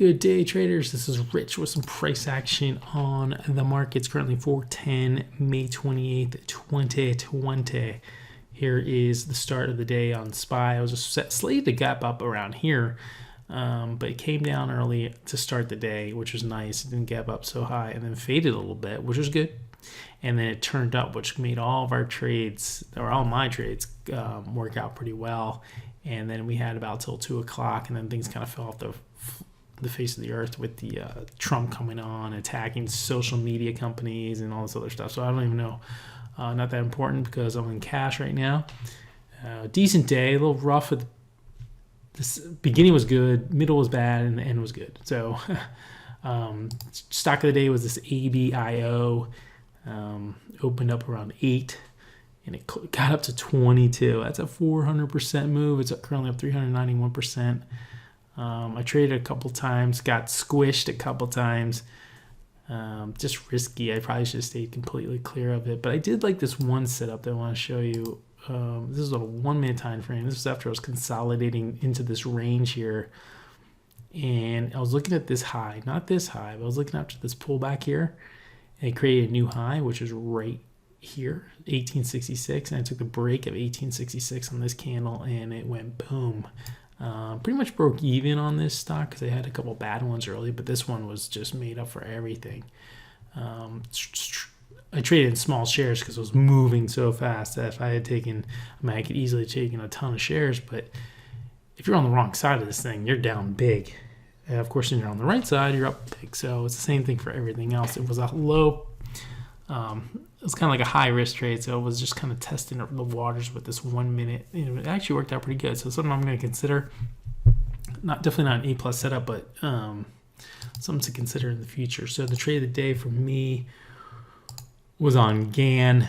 Good day, traders. This is Rich with some price action on the markets. Currently 4:10, May 28th, 2020. Here is the start of the day on SPY. I was just slated to gap up around here, but it came down early to start the day, which was nice. It didn't gap up so high and then faded a little bit, which was good. And then it turned up, which made all of our trades, or all my trades, work out pretty well. And then we had about till 2 o'clock, and then things kind of fell off the face of the earth with the Trump coming on, attacking social media companies and all this other stuff. So I don't even know. Not that important because I'm in cash right now. Decent day, a little rough. With this beginning was good, middle was bad, and the end was good. So stock of the day was this ABIO. Opened up around 8, and it got up to 22. That's a 400% move. It's currently up 391%. I traded a couple times, got squished a couple times. Just risky. I probably should have stayed completely clear of it. But I did like this one setup that I want to show you. This is on a 1-minute time frame. This was after I was consolidating into this range here. And I was looking at this high, not this high, but I was looking after this pullback here. And it created a new high, which is right here, 1866. And I took the break of 1866 on this candle, and it went boom. Pretty much broke even on this stock because I had a couple bad ones early, but this one was just made up for everything. I traded in small shares because it was moving so fast that if I had taken, I could easily have taken a ton of shares, but if you're on the wrong side of this thing, you're down big. And of course, when you're on the right side, you're up big. So it's the same thing for everything else. It was a low, it was kind of like a high risk trade. So it was just kind of testing the waters with this 1 minute. It actually worked out pretty good. So something I'm going to consider. Definitely not an A+ setup, but something to consider in the future. So the trade of the day for me was on GAN,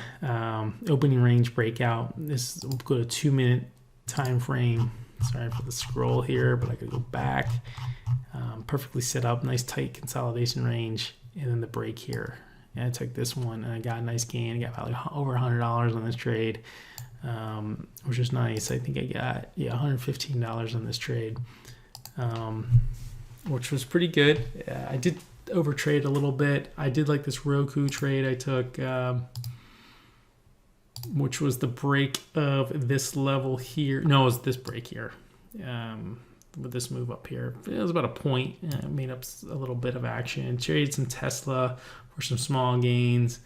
opening range breakout. This will go to 2-minute time frame. Sorry for the scroll here, but I could go back. Perfectly set up, nice tight consolidation range, and then the break here. And I took this one, and I got a nice gain. I got probably over $100 on this trade, which is nice. I think I got $115 on this trade, which was pretty good. I did overtrade a little bit. I did like this Roku trade I took, which was the break of this level here. No, it was this break here. With this move up here, it was about a point. Made up a little bit of action. Traded some Tesla for some small gains.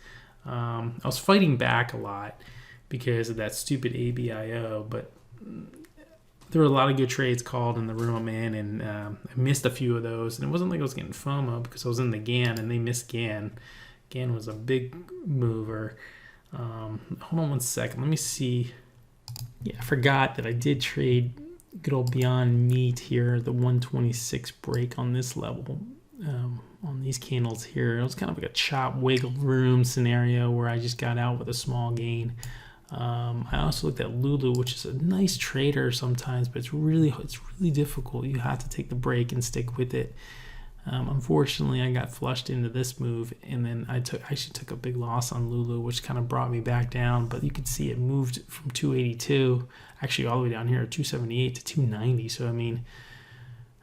I was fighting back a lot because of that stupid ABIO, but there were a lot of good trades called in the room I'm in, and I missed a few of those. And it wasn't like I was getting FOMO because I was in the GAN and they missed GAN. GAN was a big mover. Hold on one second. Let me see. Yeah, I forgot that I did trade good old Beyond Meat here, the 126 break on this level, on these candles here. It was kind of like a chop wiggle room scenario where I just got out with a small gain. I also looked at Lulu, which is a nice trader sometimes, but it's really difficult. You have to take the break and stick with it. Unfortunately, I got flushed into this move, and then I actually took a big loss on Lulu, which kind of brought me back down. But you could see it moved from 282, actually all the way down here, 278 to 290. So I mean,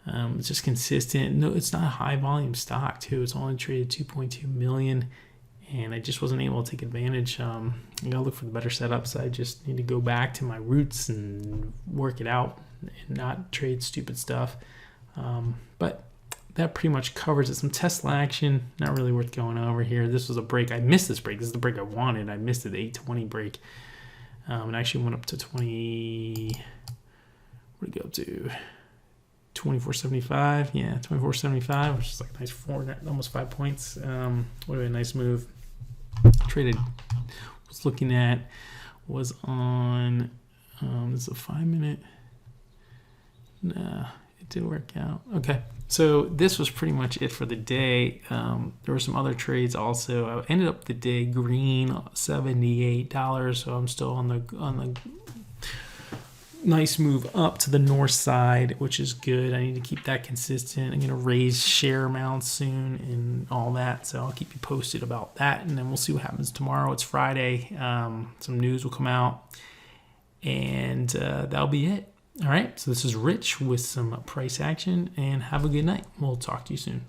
it's just consistent. No, it's not a high volume stock too. It's only traded 2.2 million, and I just wasn't able to take advantage. I gotta look for the better setups. I just need to go back to my roots and work it out and not trade stupid stuff. But that pretty much covers it. Some Tesla action, not really worth going over here. This was a break. I missed this break. This is the break I wanted. I missed it, the 820 break. It actually went up to 20. What did it go up to? 24.75. Yeah, 24.75, which is like a nice almost 5 points. What a nice move. Traded. Was looking at was on. This is a 5-minute. Nah, it did work out. Okay. So this was pretty much it for the day. There were some other trades also. I ended up the day green, $78. So I'm still on the nice move up to the north side, which is good. I need to keep that consistent. I'm going to raise share amounts soon and all that. So I'll keep you posted about that. And then we'll see what happens tomorrow. It's Friday. Some news will come out. And that'll be it. All right, so this is Rich with some price action, and have a good night. We'll talk to you soon.